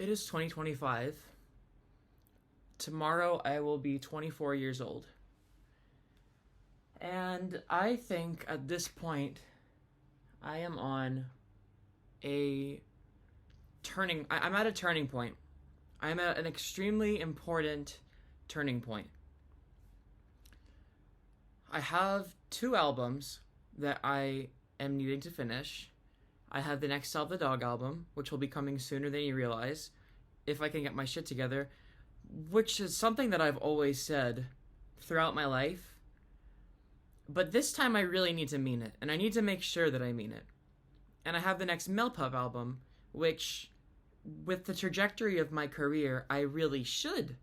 It is 2025. Tomorrow I will be 24 years old. And I think at this point I am on I'm at a turning point. I'm at an extremely important turning point. I have 2 albums that I am needing to finish. I have the next Salve the Dog album, which will be coming sooner than you realize, if I can get my shit together, which is something that I've always said throughout my life. But this time I really need to mean it, and I need to make sure that I mean it. And I have the next Melpup album, which, with the trajectory of my career, I really should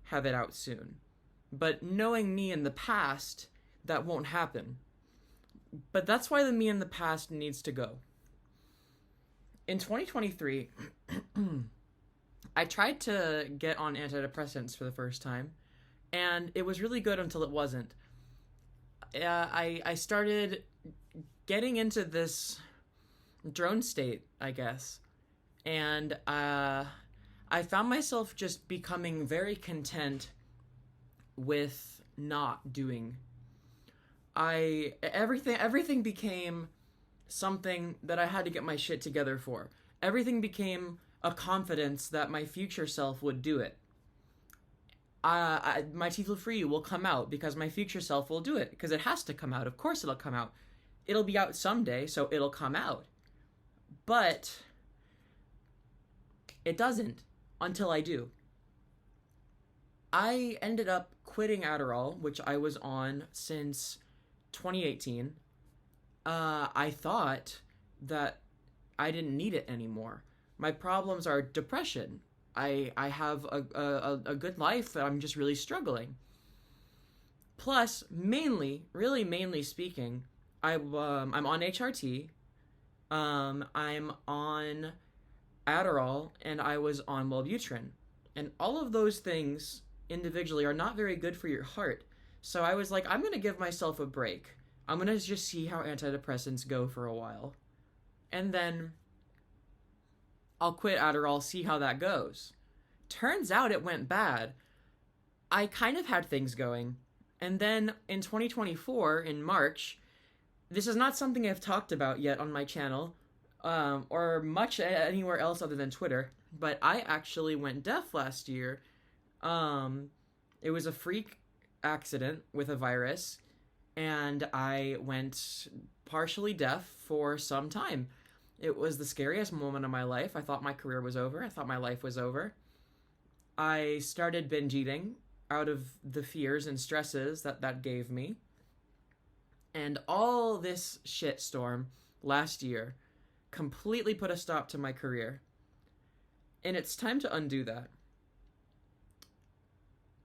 have it out soon. But knowing me in the past, that won't happen. But that's why the me in the past needs to go. In 2023, I tried to get on antidepressants for the first time, and it was really good until it wasn't. I started getting into this drone state, I guess, and I found myself just becoming very content with not doing. Everything became something that I had to get my shit together for. Everything became a confidence that my future self would do it. My Teeth Will Free You will come out because my future self will do it, because it has to come out. Of course it'll come out. It'll be out someday, so it'll come out. But it doesn't until I do. I ended up quitting Adderall, which I was on since 2018. I thought that I didn't need it anymore. My problems are depression. I have a good life that I'm just really struggling. Plus, mainly speaking, I'm on HRT. I'm on Adderall, and I was on Wellbutrin. And all of those things individually are not very good for your heart. So I was like, I'm going to give myself a break. I'm going to just see how antidepressants go for a while. And then I'll quit Adderall, see how that goes. Turns out it went bad. I kind of had things going. And then in 2024, in March, this is not something I've talked about yet on my channel, or much anywhere else other than Twitter, but I actually went deaf last year. It was a freak accident with a virus, and I went partially deaf for some time. It was the scariest moment of my life. I thought my career was over. I thought my life was over. I started binge eating out of the fears and stresses that gave me. And all this shitstorm last year completely put a stop to my career. And it's time to undo that.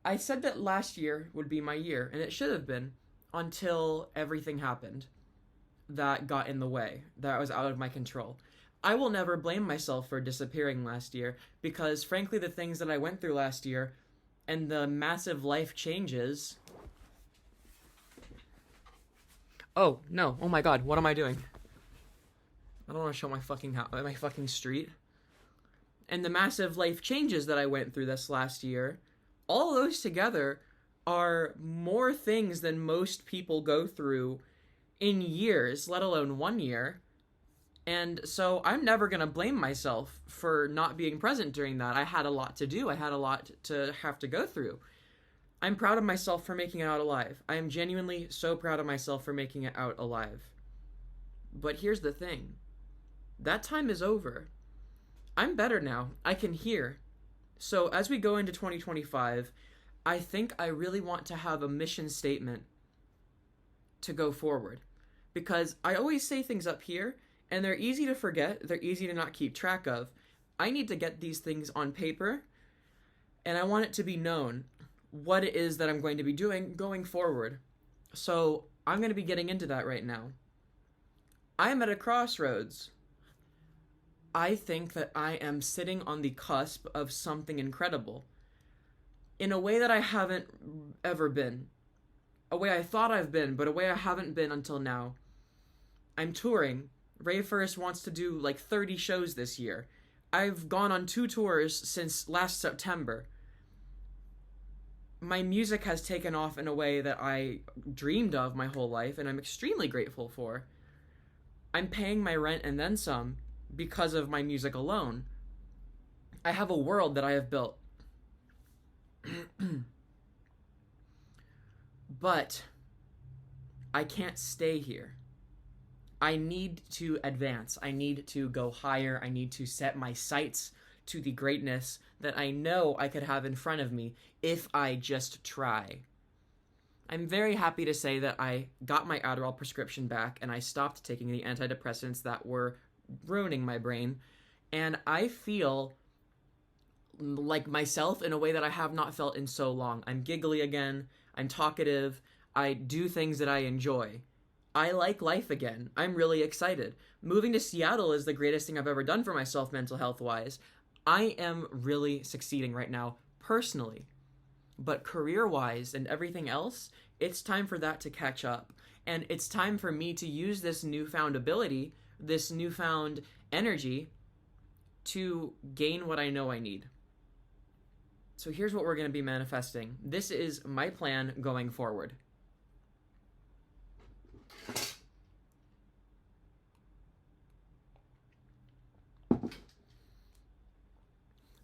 I said that last year would be my year, and it should have been, until everything happened that got in the way, that was out of my control. I will never blame myself for disappearing last year, because frankly the things that I went through last year and the massive life changes... Oh, no. Oh my god, what am I doing? I don't want to show my fucking street. And the massive life changes that I went through this last year, all those together are more things than most people go through in years, let alone 1 year. And so I'm never going to blame myself for not being present during that. I had a lot to do. I had a lot to have to go through. I'm proud of myself for making it out alive. I am genuinely so proud of myself for making it out alive. But here's the thing. That time is over. I'm better now. I can hear. So as we go into 2025, I think I really want to have a mission statement to go forward. Because I always say things up here, and they're easy to forget, they're easy to not keep track of. I need to get these things on paper, and I want it to be known what it is that I'm going to be doing going forward. So I'm going to be getting into that right now. I am at a crossroads. I think that I am sitting on the cusp of something incredible. In a way that I haven't ever been. A way I thought I've been, but a way I haven't been until now. I'm touring. Ray First wants to do like 30 shows this year. I've gone on 2 tours since last September. My music has taken off in a way that I dreamed of my whole life, and I'm extremely grateful for. I'm paying my rent and then some because of my music alone. I have a world that I have built. But I can't stay here. I need to advance. I need to go higher. I need to set my sights to the greatness that I know I could have in front of me if I just try. I'm very happy to say that I got my Adderall prescription back and I stopped taking the antidepressants that were ruining my brain. And I feel like myself in a way that I have not felt in so long. I'm giggly again. I'm talkative. I do things that I enjoy. I like life again. I'm really excited. Moving to Seattle is the greatest thing I've ever done for myself mental health wise. I am really succeeding right now personally. But career wise and everything else, it's time for that to catch up. And it's time for me to use this newfound ability, this newfound energy to gain what I know I need. So here's what we're going to be manifesting. This is my plan going forward.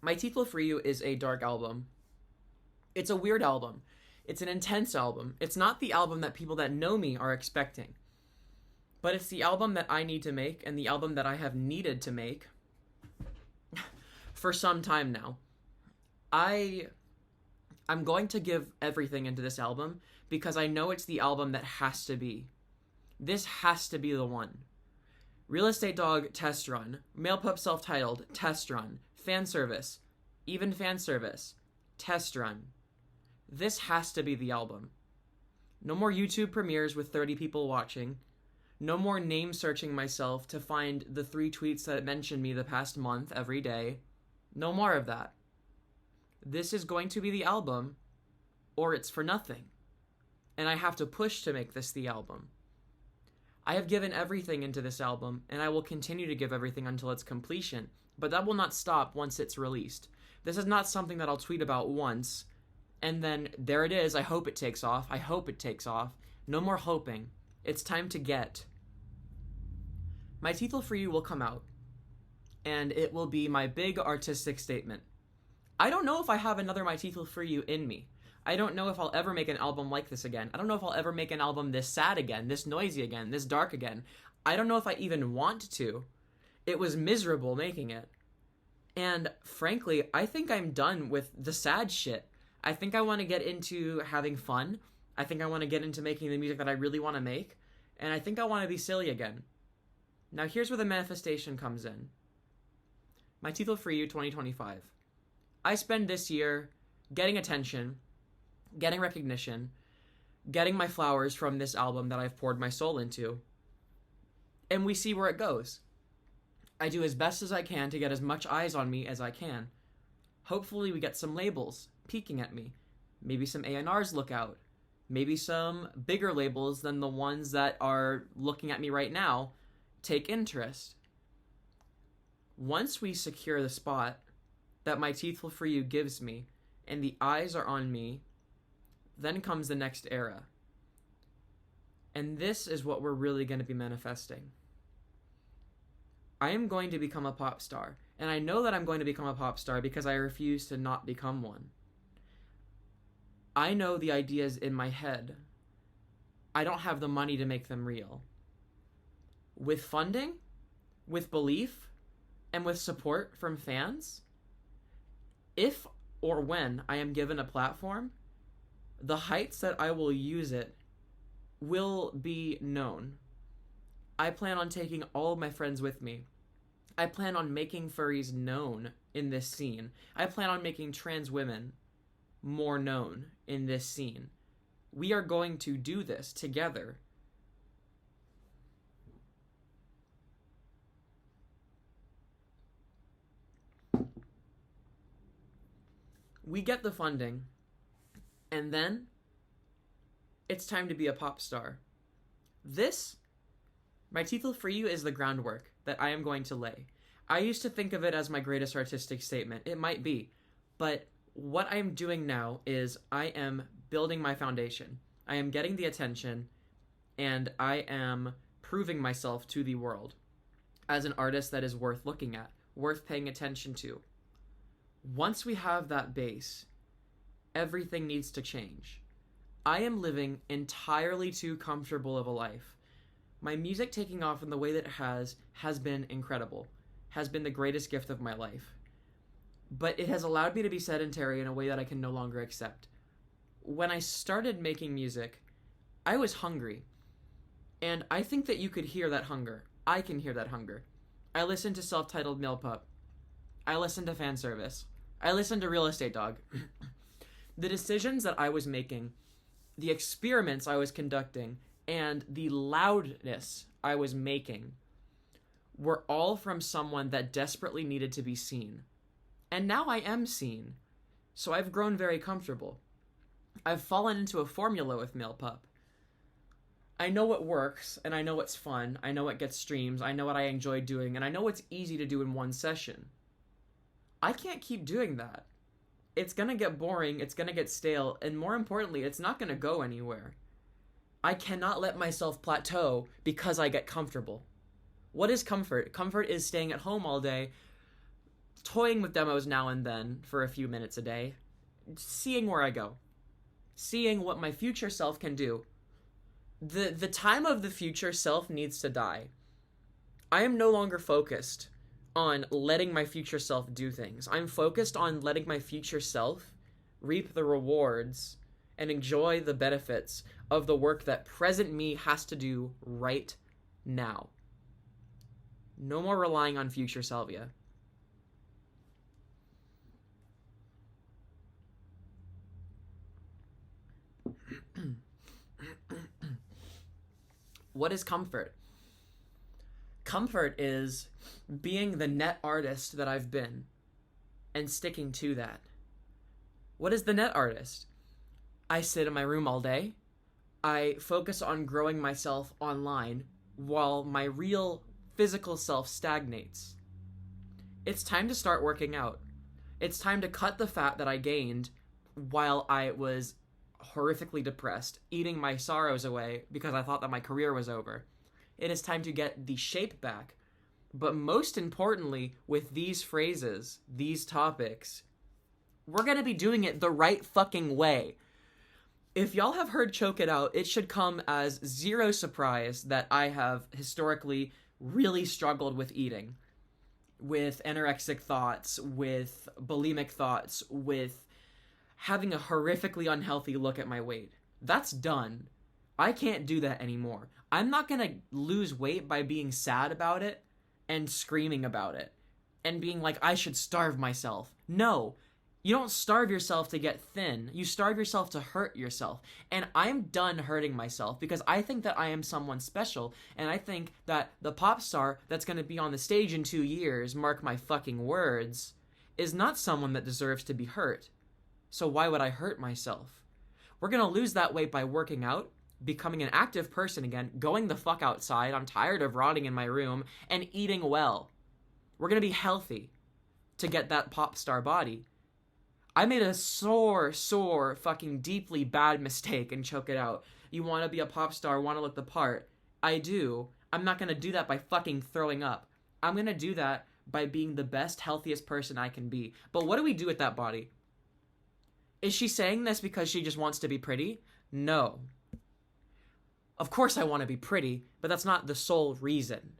My Teeth Will Free You is a dark album. It's a weird album. It's an intense album. It's not the album that people that know me are expecting. But it's the album that I need to make and the album that I have needed to make for some time now. I'm going to give everything into this album because I know it's the album that has to be. This has to be the one. Real Estate Dog, test run. Male Pup Self-Titled, test run. Fan service, even fan service, test run. This has to be the album. No more YouTube premieres with 30 people watching. No more name searching myself to find the 3 tweets that mentioned me the past month every day. No more of that. This is going to be the album, or it's for nothing. And I have to push to make this the album. I have given everything into this album, and I will continue to give everything until its completion. But that will not stop once it's released. This is not something that I'll tweet about once, and then there it is. I hope it takes off. I hope it takes off. No more hoping. It's time to get. My Teeth Will Free You will come out, and it will be my big artistic statement. I don't know if I have another My Teeth Will Free You in me. I don't know if I'll ever make an album like this again. I don't know if I'll ever make an album this sad again, this noisy again, this dark again. I don't know if I even want to. It was miserable making it. And frankly, I think I'm done with the sad shit. I think I want to get into having fun. I think I want to get into making the music that I really want to make. And I think I want to be silly again. Now here's where the manifestation comes in. My Teeth Will Free You 2025. I spend this year getting attention, getting recognition, getting my flowers from this album that I've poured my soul into. And we see where it goes. I do as best as I can to get as much eyes on me as I can. Hopefully we get some labels peeking at me. Maybe some A&Rs look out. Maybe some bigger labels than the ones that are looking at me right now take interest. Once we secure the spot that My Teeth Will Free You gives me, and the eyes are on me, then comes the next era. And this is what we're really going to be manifesting. I am going to become a pop star. And I know that I'm going to become a pop star because I refuse to not become one. I know the ideas in my head. I don't have the money to make them real. With funding, with belief, and with support from fans, if or when I am given a platform, the heights that I will use it will be known. I plan on taking all of my friends with me. I plan on making furries known in this scene. I plan on making trans women more known in this scene. We are going to do this together. We get the funding, and then it's time to be a pop star. This, My Teeth Will Free You, is the groundwork that I am going to lay. I used to think of it as my greatest artistic statement. It might be. But what I'm doing now is I am building my foundation. I am getting the attention, and I am proving myself to the world as an artist that is worth looking at, worth paying attention to. Once we have that base, everything needs to change. I am living entirely too comfortable of a life. My music taking off in the way that it has been incredible, has been the greatest gift of my life. But it has allowed me to be sedentary in a way that I can no longer accept. When I started making music, I was hungry. And I think that you could hear that hunger. I can hear that hunger. I listened to Self-Titled Male Pup. I listened to Fan Service. I listened to Real Estate Dog. The decisions that I was making, the experiments I was conducting, and the loudness I was making were all from someone that desperately needed to be seen. And now I am seen. So I've grown very comfortable. I've fallen into a formula with Male Pup. I know what works, and I know what's fun, I know what gets streams, I know what I enjoy doing, and I know what's easy to do in one session. I can't keep doing that. It's gonna get boring, it's gonna get stale, and more importantly, it's not gonna go anywhere. I cannot let myself plateau because I get comfortable. What is comfort? Comfort is staying at home all day, toying with demos now and then for a few minutes a day, seeing where I go, seeing what my future self can do. The time of the future self needs to die. I am no longer focused on letting my future self do things. I'm focused on letting my future self reap the rewards and enjoy the benefits of the work that present me has to do right now. No more relying on future salvia. What is comfort? Comfort is being the net artist that I've been and sticking to that. What is the net artist? I sit in my room all day. I focus on growing myself online while my real physical self stagnates. It's time to start working out. It's time to cut the fat that I gained while I was horrifically depressed, eating my sorrows away because I thought that my career was over. It is time to get the shape back. But most importantly, with these phrases, these topics, we're going to be doing it the right fucking way. If y'all have heard Choke It Out, it should come as zero surprise that I have historically really struggled with eating, with anorexic thoughts, with bulimic thoughts, with having a horrifically unhealthy look at my weight. That's done. I can't do that anymore. I'm not gonna lose weight by being sad about it and screaming about it and being like, I should starve myself. No, you don't starve yourself to get thin. You starve yourself to hurt yourself. And I'm done hurting myself because I think that I am someone special, and I think that the pop star that's gonna be on the stage in 2 years, mark my fucking words, is not someone that deserves to be hurt. So why would I hurt myself? We're gonna lose that weight by working out, becoming an active person again, going the fuck outside. I'm tired of rotting in my room, and eating well. We're gonna be healthy to get that pop star body. I made a sore, fucking deeply bad mistake and Choke It Out. You want to be a pop star, want to look the part. I do. I'm not gonna do that by fucking throwing up. I'm gonna do that by being the best, healthiest person I can be. But what do we do with that body? Is she saying this because she just wants to be pretty? No. Of course I want to be pretty, but that's not the sole reason.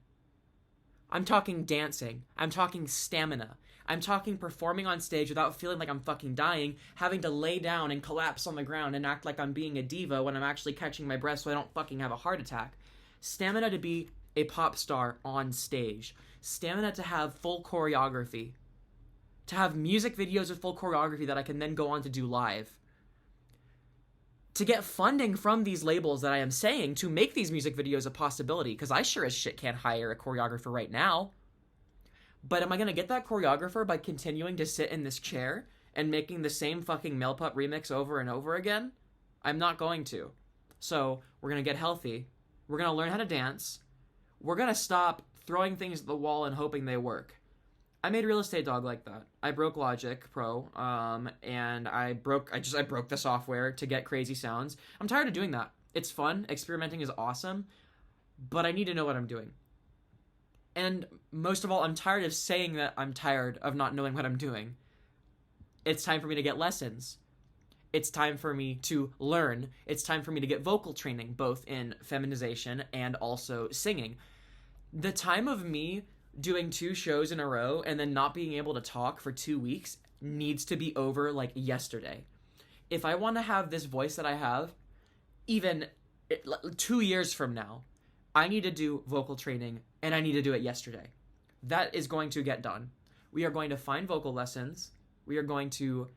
I'm talking dancing. I'm talking stamina. I'm talking performing on stage without feeling like I'm fucking dying, having to lay down and collapse on the ground and act like I'm being a diva when I'm actually catching my breath so I don't fucking have a heart attack. Stamina to be a pop star on stage. Stamina to have full choreography. To have music videos with full choreography that I can then go on to do live. To get funding from these labels that I am saying to make these music videos a possibility, because I sure as shit can't hire a choreographer right now. But am I going to get that choreographer by continuing to sit in this chair and making the same fucking Male Pup remix over and over again? I'm not going to. So we're going to get healthy. We're going to learn how to dance. We're going to stop throwing things at the wall and hoping they work. I made Real Estate Dog like that. I broke Logic Pro, and I broke the software to get crazy sounds. I'm tired of doing that. It's fun. Experimenting is awesome, but I need to know what I'm doing. And most of all, I'm tired of saying that I'm tired of not knowing what I'm doing. It's time for me to get lessons. It's time for me to learn. It's time for me to get vocal training, both in feminization and also singing. The time of me doing 2 shows in a row and then not being able to talk for 2 weeks needs to be over like yesterday. If I want to have this voice that I have, even 2 years from now, I need to do vocal training, and I need to do it yesterday. That is going to get done. We are going to find vocal lessons. We are going to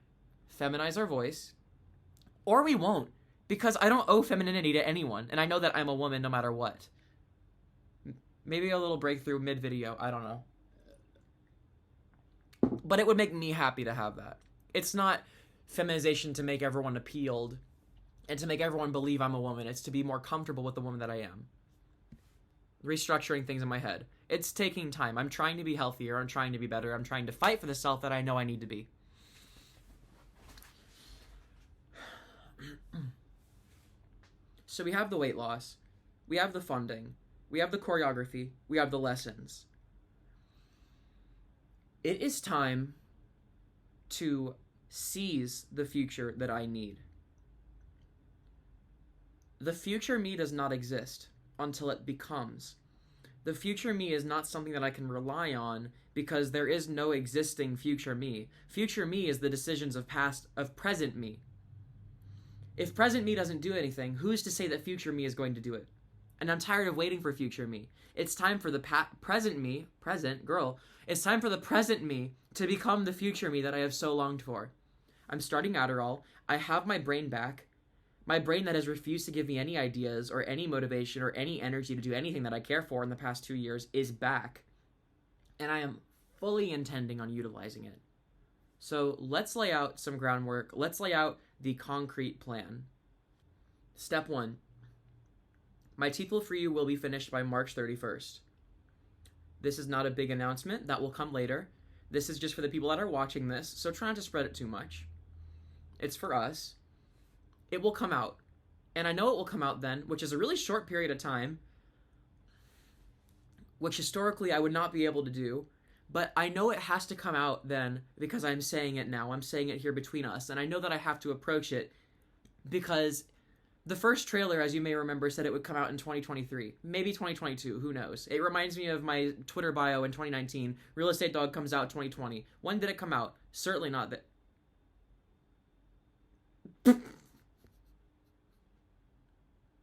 feminize our voice, or we won't, because I don't owe femininity to anyone, and I know that I'm a woman no matter what. Maybe a little breakthrough mid-video, I don't know. But it would make me happy to have that. It's not feminization to make everyone appealed and to make everyone believe I'm a woman. It's to be more comfortable with the woman that I am. Restructuring things in my head. It's taking time. I'm trying to be healthier. I'm trying to be better. I'm trying to fight for the self that I know I need to be. So we have the weight loss. We have the funding. We have the choreography. We have the lessons. It is time to seize the future that I need. The future me does not exist until it becomes. The future me is not something that I can rely on because there is no existing future me. Future me is the decisions of present me. If present me doesn't do anything, who's to say that future me is going to do it? And I'm tired of waiting for future me. It's time for the it's time for the present me to become the future me that I have so longed for. I'm starting Adderall. I have my brain back. My brain that has refused to give me any ideas or any motivation or any energy to do anything that I care for in the past 2 years is back. And I am fully intending on utilizing it. So let's lay out some groundwork. Let's lay out the concrete plan. Step 1. My Teeth Will Free You will be finished by March 31st. This is not a big announcement. That will come later. This is just for the people that are watching this, so try not to spread it too much. It's for us. It will come out. And I know it will come out then, which is a really short period of time, which historically I would not be able to do. But I know it has to come out then because I'm saying it now. I'm saying it here between us. And I know that I have to approach it because the first trailer, as you may remember, said it would come out in 2023. Maybe 2022. Who knows? It reminds me of my Twitter bio in 2019. Real Estate Dog comes out 2020. When did it come out? Certainly not that.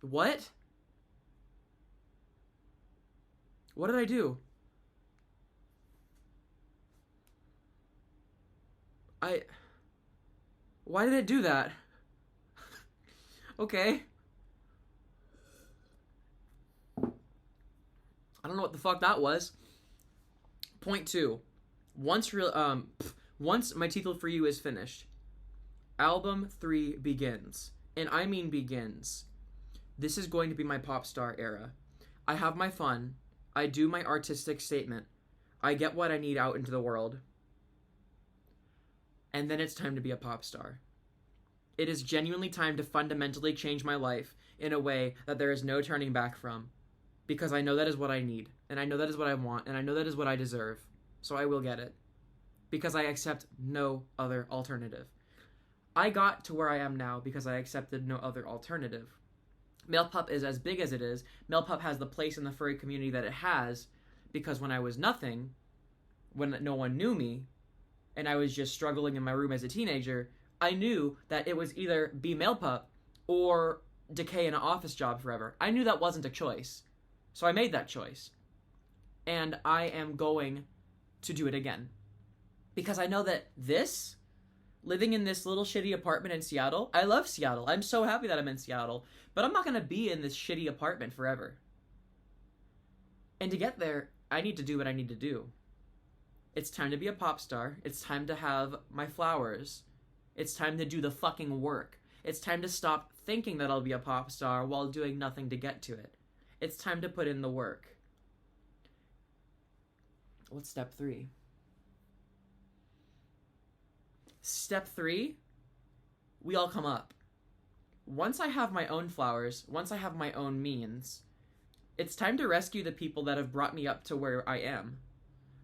What? What did I do? Why did it do that? Okay. I don't know what the fuck that was. Point 2. Once My Teeth Will Free You is finished, album 3 begins. And I mean begins. This is going to be my pop star era. I have my fun. I do my artistic statement. I get what I need out into the world. And then it's time to be a pop star. It is genuinely time to fundamentally change my life in a way that there is no turning back from. Because I know that is what I need. And I know that is what I want. And I know that is what I deserve. So I will get it. Because I accept no other alternative. I got to where I am now because I accepted no other alternative. Male Pup is as big as it is. Male Pup has the place in the furry community that it has because when I was nothing, when no one knew me, and I was just struggling in my room as a teenager, I knew that it was either be Male Pup or decay in an office job forever. I knew that wasn't a choice. So I made that choice. And I am going to do it again. Because I know that living in this little shitty apartment in Seattle, I love Seattle. I'm so happy that I'm in Seattle. But I'm not going to be in this shitty apartment forever. And to get there, I need to do what I need to do. It's time to be a pop star. It's time to have my flowers. It's time to do the fucking work. It's time to stop thinking that I'll be a pop star while doing nothing to get to it. It's time to put in the work. What's step 3? Step 3, we all come up. Once I have my own flowers, once I have my own means, it's time to rescue the people that have brought me up to where I am.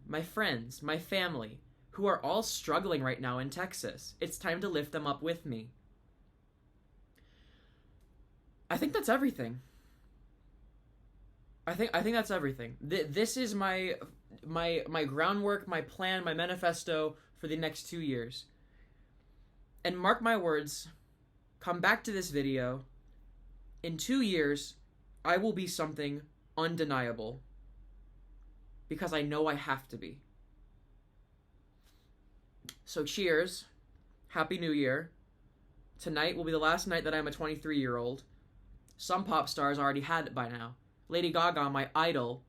My friends, my family, who are all struggling right now in Texas. It's time to lift them up with me. I think that's everything. I think that's everything. This is my groundwork, my plan, my manifesto for the next 2 years. And mark my words, come back to this video. In 2 years, I will be something undeniable. Because I know I have to be. So cheers. Happy New Year. Tonight will be the last night that I'm a 23-year-old. Some pop stars already had it by now. Lady Gaga, my idol,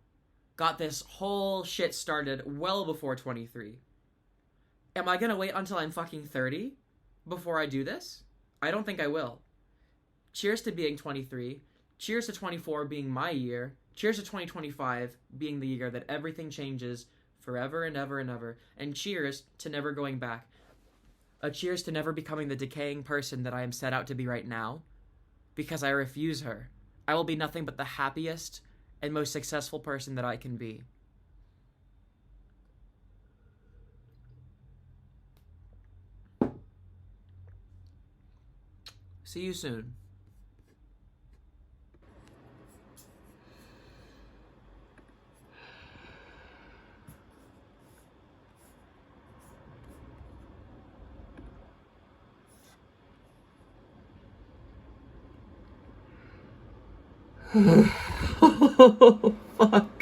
got this whole shit started well before 23. Am I gonna wait until I'm fucking 30 before I do this? I don't think I will. Cheers to being 23. Cheers to 24 being my year. Cheers to 2025 being the year that everything changes forever and ever and ever. And cheers to never going back. A cheers to never becoming the decaying person that I am set out to be right now. Because I refuse her. I will be nothing but the happiest and most successful person that I can be. See you soon. Oh, fuck.